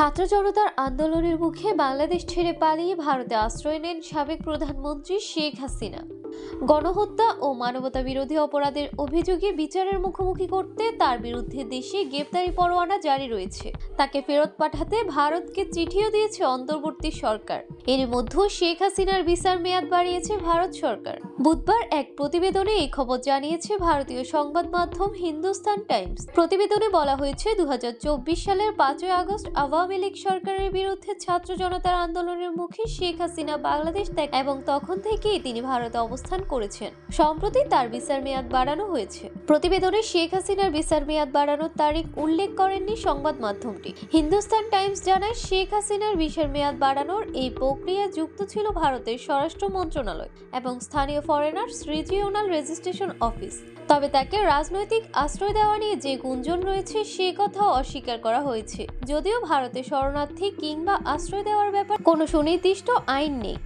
ছাত্র জনতার আন্দোলনের মুখে বাংলাদেশ ছেড়ে পালিয়ে ভারতে আশ্রয় নেন সাবেক প্রধানমন্ত্রী শেখ হাসিনা। গণহত্যা ও মানবতা বিরোধী অপরাধের অভিযোগে বিচারের মুখোমুখি করতে তার বিরুদ্ধে দেশে গ্রেপ্তারি পরোয়ানা জারি রয়েছে। তাকে ফেরত পাঠাতে ভারতকে চিঠিও দিয়েছে অন্তর্বর্তী সরকার। এর মধ্যে শেখ হাসিনার ভিসার মেয়াদ বাড়িয়েছে ভারত সরকার। বুধবার এক প্রতিবেদনে এই খবর জানিয়েছে ভারতীয় সংবাদ মাধ্যম হিন্দুস্তান টাইমস। প্রতিবেদনে বলা হয়েছে 2024 সালের 5 আগস্ট আওয়ামী লীগ সরকারের বিরুদ্ধে ছাত্র জনতার আন্দোলনের মুখে শেখ হাসিনা বাংলাদেশ ত্যাগ এবং তখন থেকেই তিনি ভারতে অবস্থান করেছেন। সম্প্রতি তার ভিসার মেয়াদ বাড়ানো হয়েছে। প্রতিবেদনে শেখ হাসিনার ভিসার মেয়াদ বাড়ানোর তারিখ উল্লেখ করেননি সংবাদ মাধ্যমটি। হিন্দুস্তান টাইমস জানায়, শেখ হাসিনার ভিসার মেয়াদ বাড়ানোর এই প্রক্রিয়া যুক্ত ছিল ভারতের স্বরাষ্ট্র মন্ত্রণালয় এবং স্থানীয় ফরেনার্স রিজিওনাল রেজিস্ট্রেশন অফিস। তবে তাকে রাজনৈতিক আশ্রয় দেওয়া নিয়ে যে গুঞ্জন রয়েছে সে কথাও অস্বীকার করা হয়েছে। যদিও ভারতে শরণার্থী কিংবা আশ্রয় দেওয়ার ব্যাপারে কোনো সুনির্দিষ্ট আইন নেই।